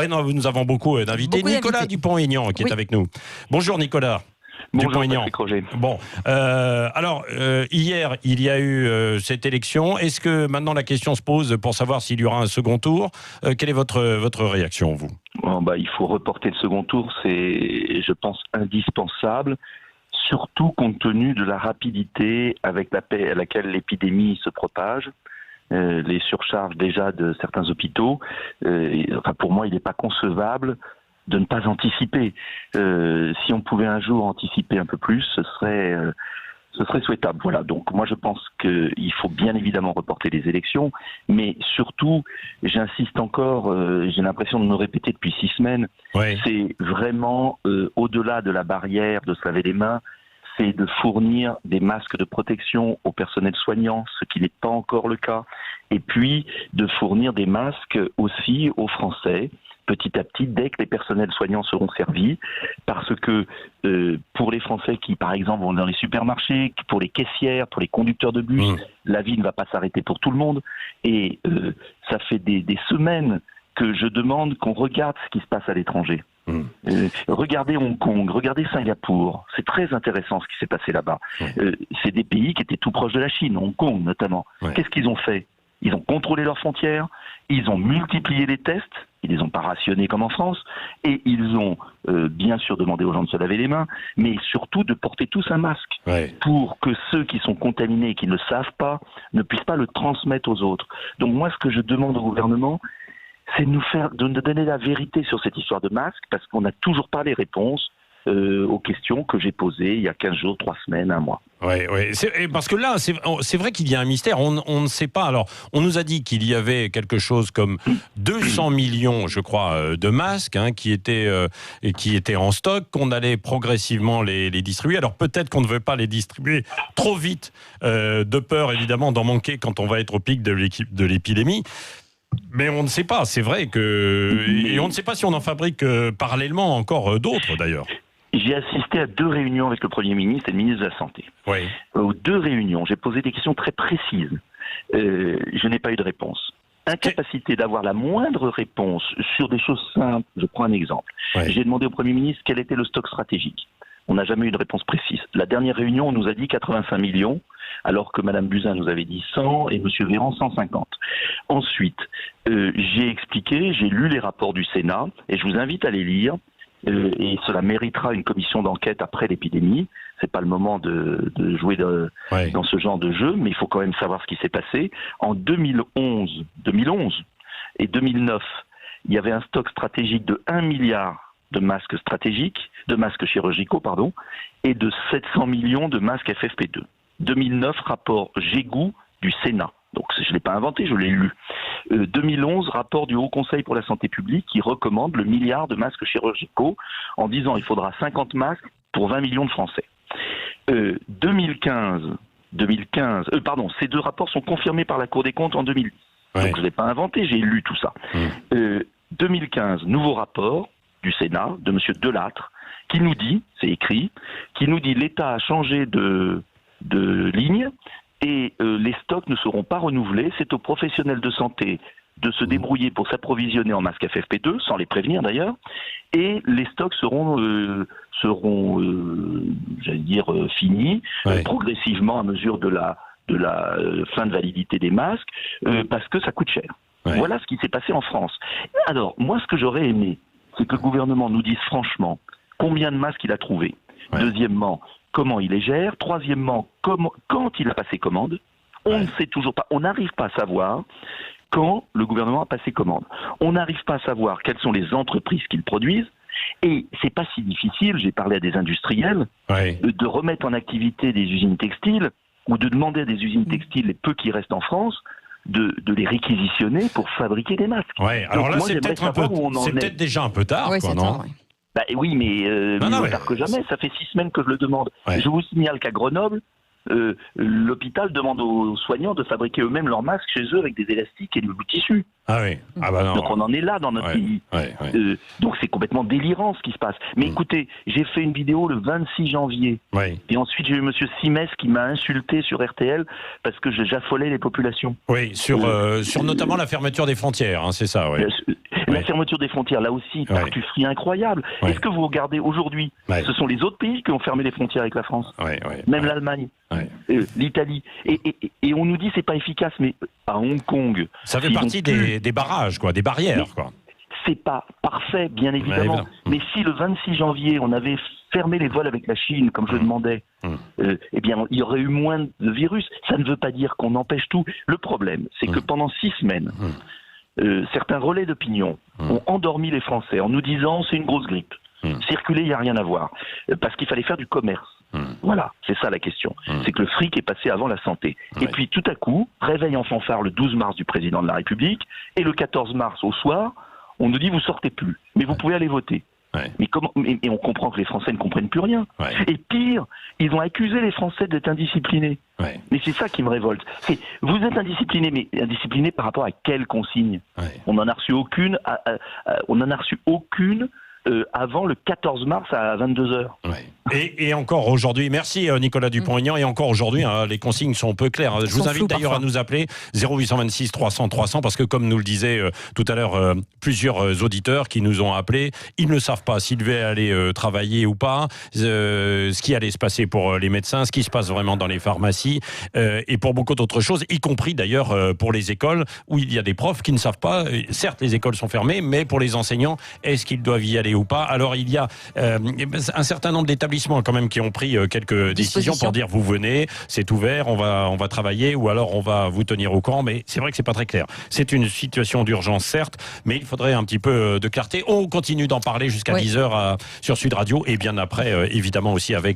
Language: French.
Non, nous avons beaucoup d'invités. Nicolas Dupont-Aignan qui est avec nous. Bonjour Nicolas. Bonjour Patrick Roger. Bon, alors hier il y a eu cette élection. Est-ce que maintenant la question se pose pour savoir s'il y aura un second tour? Quelle est votre réaction, vous? Il faut reporter le second tour, c'est, je pense, indispensable, surtout compte tenu de la rapidité avec laquelle l'épidémie se propage. Les surcharges déjà de certains hôpitaux. Pour moi, il n'est pas concevable de ne pas anticiper. Si on pouvait un jour anticiper un peu plus, ce serait souhaitable. Voilà. Donc moi, je pense qu'il faut bien évidemment reporter les élections, mais surtout, j'insiste encore, j'ai l'impression de me répéter depuis 6 semaines, c'est vraiment au-delà de la barrière de se laver les mains, c'est de fournir des masques de protection au personnel soignant, ce qui n'est pas encore le cas, et puis de fournir des masques aussi aux Français, petit à petit, dès que les personnels soignants seront servis, parce que pour les Français qui, par exemple, vont dans les supermarchés, pour les caissières, pour les conducteurs de bus, la vie ne va pas s'arrêter pour tout le monde, et ça fait des semaines que je demande qu'on regarde ce qui se passe à l'étranger. Regardez Hong Kong, regardez Singapour, c'est très intéressant ce qui s'est passé là-bas. C'est des pays qui étaient tout proches de la Chine, Hong Kong notamment. Qu'est-ce qu'ils ont fait? Ils ont contrôlé leurs frontières, ils ont multiplié les tests, ils les ont pas rationnés comme en France, et ils ont bien sûr demandé aux gens de se laver les mains, mais surtout de porter tous un masque, pour que ceux qui sont contaminés et qui ne le savent pas ne puissent pas le transmettre aux autres. Donc moi, ce que je demande au gouvernement, c'est de nous donner la vérité sur cette histoire de masque, parce qu'on n'a toujours pas les réponses aux questions que j'ai posées il y a 15 jours, 3 semaines, 1 mois. Parce que là, c'est vrai qu'il y a un mystère. On ne sait pas. Alors, on nous a dit qu'il y avait quelque chose comme 200 millions, je crois, de masques qui étaient en stock, qu'on allait progressivement les distribuer. Alors, peut-être qu'on ne veut pas les distribuer trop vite, de peur, évidemment, d'en manquer quand on va être au pic de l'épidémie. Mais on ne sait pas, c'est vrai que... Et on ne sait pas si on en fabrique parallèlement encore d'autres, d'ailleurs. J'ai assisté à 2 réunions avec le Premier ministre et le ministre de la Santé. Aux 2 réunions, j'ai posé des questions très précises. Je n'ai pas eu de réponse. Incapacité d'avoir la moindre réponse sur des choses simples. Je prends un exemple. J'ai demandé au Premier ministre quel était le stock stratégique. On n'a jamais eu de réponse précise. La dernière réunion, on nous a dit 85 millions, alors que Mme Buzyn nous avait dit 100 et M. Véran 150. Ensuite, j'ai expliqué, j'ai lu les rapports du Sénat, et je vous invite à les lire, et cela méritera une commission d'enquête après l'épidémie. C'est pas le moment de jouer dans ce genre de jeu, mais il faut quand même savoir ce qui s'est passé. En 2011 et 2009, il y avait un stock stratégique de 1 milliard de masques chirurgicaux, et de 700 millions de masques FFP2. 2009, rapport Gégou du Sénat. Donc je ne l'ai pas inventé, je l'ai lu. 2011, rapport du Haut Conseil pour la santé publique qui recommande le milliard de masques chirurgicaux en disant il faudra 50 masques pour 20 millions de Français. 2015, ces 2 rapports sont confirmés par la Cour des comptes en 2010. Donc je ne l'ai pas inventé, j'ai lu tout ça. 2015, nouveau rapport du Sénat, de M. Delattre, qui nous dit, c'est écrit, l'État a changé de ligne et les stocks ne seront pas renouvelés. C'est aux professionnels de santé de se débrouiller pour s'approvisionner en masques FFP2, sans les prévenir d'ailleurs, et les stocks seront finis progressivement à mesure de la fin de validité des masques, parce que ça coûte cher. Voilà ce qui s'est passé en France. Alors, moi, ce que j'aurais aimé, c'est que le gouvernement nous dise franchement combien de masques il a trouvé. Deuxièmement, comment il les gère. Troisièmement, quand il a passé commande. On ne sait toujours pas, on n'arrive pas à savoir quand le gouvernement a passé commande. On n'arrive pas à savoir quelles sont les entreprises qui le produisent. Et c'est pas si difficile, j'ai parlé à des industriels, de remettre en activité des usines textiles ou de demander à des usines textiles, les peu qui restent en France, de les réquisitionner pour fabriquer des masques. Alors là, c'est peut-être déjà un peu tard, non ? Oui, mais mieux tard que jamais. Ça fait 6 semaines que je le demande. Je vous signale qu'à Grenoble, l'hôpital demande aux soignants de fabriquer eux-mêmes leurs masques chez eux avec des élastiques et du tissu. Ah oui. Ah bah non. Donc on en est là dans notre pays. Donc c'est complètement délirant ce qui se passe. Mais écoutez, j'ai fait une vidéo le 26 janvier. Et ensuite j'ai eu monsieur Simès qui m'a insulté sur RTL parce que j'affolais les populations. Oui, sur notamment la fermeture des frontières, hein, c'est ça. La fermeture des frontières, là aussi, tartufferie incroyable. Est-ce que vous regardez aujourd'hui, ce sont les autres pays qui ont fermé les frontières avec la France, même l'Allemagne, l'Italie. Et on nous dit c'est pas efficace, mais à Hong Kong... Ça fait partie des barrages, quoi, des barrières, quoi. C'est pas parfait, bien évidemment. Mais si le 26 janvier, on avait fermé les vols avec la Chine, comme je demandais, eh bien, il y aurait eu moins de virus. Ça ne veut pas dire qu'on empêche tout. Le problème, c'est que pendant 6 semaines, certains relais d'opinion ont endormi les Français en nous disant c'est une grosse grippe. Circuler, il n'y a rien à voir. Parce qu'il fallait faire du commerce. Voilà, c'est ça la question. C'est que le fric est passé avant la santé. Et puis tout à coup, réveil en fanfare le 12 mars du président de la République, et le 14 mars au soir, on nous dit vous sortez plus, mais vous pouvez aller voter. Mais comment, et on comprend que les Français ne comprennent plus rien. Et pire, ils ont accusé les Français d'être indisciplinés. Mais c'est ça qui me révolte. Vous êtes indisciplinés, mais indisciplinés par rapport à quelle consigne? On n'en a reçu aucune. On n'en a reçu aucune. Avant le 14 mars à 22h. Et encore aujourd'hui, merci Nicolas Dupont-Aignan, et encore aujourd'hui, les consignes sont peu claires. Je vous invite d'ailleurs à nous appeler 0826 300 300, parce que comme nous le disait tout à l'heure plusieurs auditeurs qui nous ont appelés, ils ne savent pas s'ils devaient aller travailler ou pas, ce qui allait se passer pour les médecins, ce qui se passe vraiment dans les pharmacies, et pour beaucoup d'autres choses, y compris d'ailleurs pour les écoles, où il y a des profs qui ne savent pas, certes les écoles sont fermées, mais pour les enseignants, est-ce qu'ils doivent y aller ou pas? Alors il y a un certain nombre d'établissements quand même qui ont pris quelques décisions pour dire vous venez, c'est ouvert, on va travailler, ou alors on va vous tenir au courant, mais c'est vrai que c'est pas très clair. C'est une situation d'urgence certes, mais il faudrait un petit peu de clarté. On continue d'en parler jusqu'à 10h sur Sud Radio, et bien après évidemment aussi avec